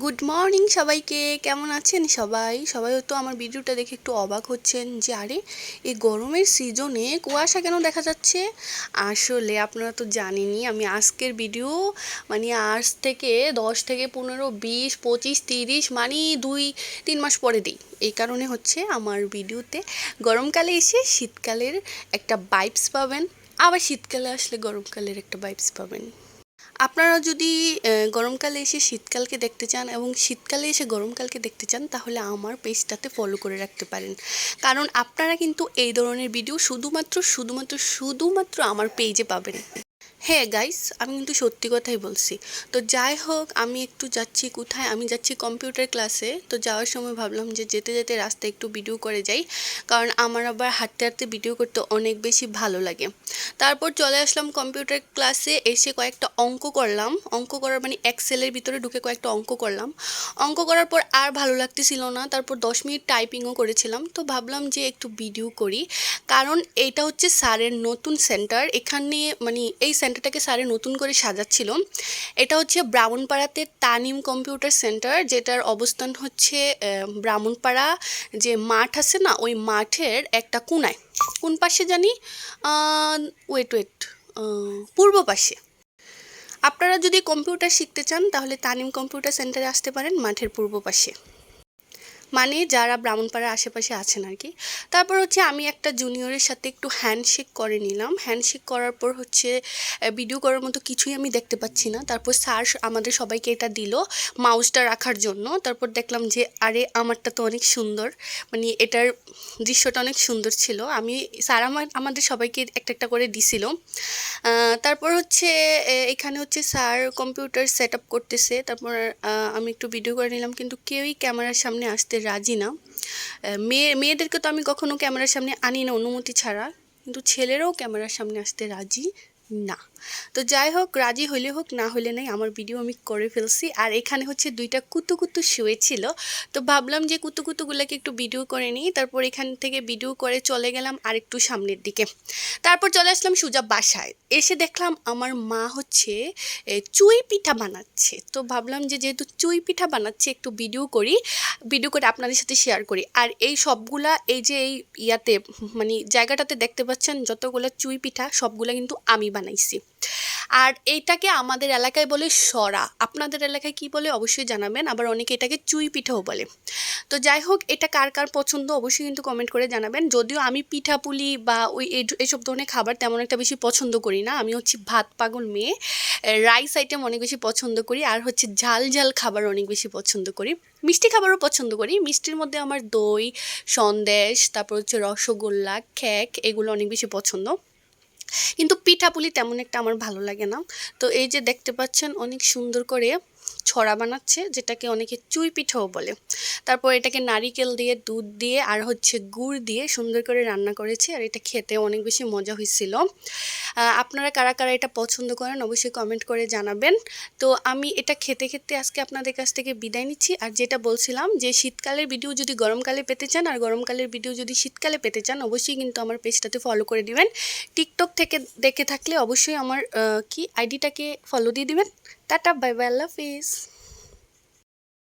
Good morning সবাইকে। কেমন আছেন সবাই? সবাই হয়তো আমার ভিডিওটা দেখে একটু অবাক হচ্ছেন যে আরে এই গরমের সিজনে কুয়াশা কেন দেখা যাচ্ছে। আসলে আপনারা তো জানেনই আমি আজকের ভিডিও মানে আজ থেকে 10 থেকে 15 20 25 30 মানে 2-3 মাস পরে দিই। এই কারণে হচ্ছে আমার ভিডিওতে গরমকালে এসে শীতকালের একটা ভাইবস পাবেন, আবার শীতকালে আসলে গরমকালের একটা ভাইবস পাবেন। আপনারা যদি গরমকালে এসে শীতকালকে দেখতে চান এবং শীতকালে এসে গরমকালকে দেখতে চান তাহলে আমার পেজটাতে ফলো করে রাখতে পারেন, কারণ আপনারা কিন্তু এই ধরনের ভিডিও শুধুমাত্র আমার পেজে পাবেন। হ্যাঁ গাইস, আমি কিন্তু সত্যি কথাই বলছি। তো যাই হোক, আমি একটু যাচ্ছি কোথায়, আমি যাচ্ছি কম্পিউটার ক্লাসে। তো যাওয়ার সময় ভাবলাম যে যেতে যেতে রাস্তায় একটু ভিডিও করে যাই, কারণ আমার আবার হাঁটতে হাঁটতে ভিডিও করতে অনেক বেশি ভালো লাগে। তারপর চলে আসলাম কম্পিউটার ক্লাসে, এসে কয়েকটা অঙ্ক করলাম। অঙ্ক করার মানে এক্সেলের ভিতরে ঢুকে কয়েকটা অঙ্ক করলাম। অঙ্ক করার পর আর ভালো লাগতেছিল না, তারপর 10 মিনিট টাইপিংও করেছিলাম। তো ভাবলাম যে একটু ভিডিও করি, কারণ এইটা হচ্ছে স্যারের নতুন সেন্টার। এখানে মানে এই সেন্টারটাকে স্যারে নতুন করে সাজাচ্ছিল। এটা হচ্ছে ব্রাহ্মণপাড়াতে তানিম কম্পিউটার সেন্টার, যেটার অবস্থান হচ্ছে ব্রাহ্মণপাড়া যে মাঠ আছে না, ওই মাঠের একটা কোনায়। কোন পাশে জানি, ওয়েট ওয়েট পূর্ব পাশে। আপনারা যদি কম্পিউটার শিখতে চান তাহলে তানিম কম্পিউটার সেন্টারে আসতে পারেন, মাঠের পূর্ব পাশে, মানে যারা ব্রাহ্মণপাড়ার আশেপাশে আছেন আর কি। তারপর হচ্ছে আমি একটা জুনিয়রের সাথে একটু হ্যান্ডশেক করে নিলাম। হ্যান্ডশেক করার পর হচ্ছে ভিডিও করার মতো কিছুই আমি দেখতে পাচ্ছি না। তারপর স্যার আমাদের সবাইকে এটা দিল মাউসটা রাখার জন্য। তারপর দেখলাম যে আরে আমারটা তো অনেক সুন্দর, মানে এটার দৃশ্যটা অনেক সুন্দর ছিল। স্যার আমাদের সবাইকে একটা একটা করে দিছিল। তারপর হচ্ছে এখানে হচ্ছে স্যার কম্পিউটার সেট আপ করতেছে। তারপর আমি একটু ভিডিও করে নিলাম, কিন্তু কেউই ক্যামেরার সামনে আসতে রাজি না। মেয়েদেরকে তো আমি কখনো ক্যামেরার সামনে আনি না অনুমতি ছাড়া, কিন্তু ছেলেরাও ক্যামেরার সামনে আসতে রাজি না। তো যাই হোক, রাজি হইলে হোক না হইলে নাই, আমার ভিডিও আমি করে ফেলছি। আর এখানে হচ্ছে দুইটা কুতু শুয়েছিল। তো ভাবলাম যে কুতুগুলোকে একটু ভিডিও করে নিই। তারপর এখান থেকে ভিডিও করে চলে গেলাম আর একটু সামনের দিকে। তারপর চলে আসলাম সোজা বাসায়। এসে দেখলাম আমার মা হচ্ছে চুই পিঠা বানাচ্ছে। তো ভাবলাম যে যেহেতু চুই পিঠা বানাচ্ছে একটু ভিডিও করে আপনাদের সাথে শেয়ার করি। আর এই সবগুলা এই যে এই ইয়াতে মানে জায়গাটাতে দেখতে পাচ্ছেন যতগুলো চুই পিঠা, সবগুলা কিন্তু আমি বানাইছি। আর এইটাকে আমাদের এলাকায় বলে সরা, আপনাদের এলাকায় কি বলে অবশ্যই জানাবেন। আবার অনেকে এটাকে চুই পিঠাও বলে। তো যাই হোক, এটা কার কার পছন্দ অবশ্যই কিন্তু কমেন্ট করে জানাবেন। যদিও আমি পিঠাপুলি বা ওই এইসব ধরনের খাবার তেমন একটা বেশি পছন্দ করি না। আমি হচ্ছে ভাত পাগল মেয়ে, রাইস আইটেম অনেক বেশি পছন্দ করি, আর হচ্ছে ঝাল ঝাল খাবার অনেক বেশি পছন্দ করি। মিষ্টি খাবারও পছন্দ করি। মিষ্টির মধ্যে আমার দই, সন্দেশ, তারপর হচ্ছে রসগোল্লা, কেক, এগুলো অনেক বেশি পছন্দ। কিন্তু পিঠাপুলি তেমন একটা আমার ভালো লাগে না। তো এই যে দেখতে পাচ্ছেন অনেক সুন্দর করে ছড়া বানাচ্ছে, যেটাকে অনেকে চুই পিঠাও বলে। তারপর এটাকে নারিকেল দিয়ে, দুধ দিয়ে আর হচ্ছে গুড় দিয়ে সুন্দর করে রান্না করেছে, আর এটা খেতে অনেক বেশি মজা হয়েছিল। আপনারা কারা কারা এটা পছন্দ করেন অবশ্যই কমেন্ট করে জানাবেন। তো আমি এটা খেতে খেতে আজকে আপনাদের কাছ থেকে বিদায় নিচ্ছি। আর যেটা বলছিলাম যে শীতকালের ভিডিও যদি গরমকালে পেতে চান আর গরমকালের ভিডিও যদি শীতকালে পেতে চান অবশ্যই কিন্তু আমার পেজটাতে ফলো করে দিবেন। টিকটক থেকে দেখে থাকলে অবশ্যই আমার আইডিটাকে ফলো দিয়ে দিবেন। টাটা, বাই বাই, আল্লাহ হাফিজ।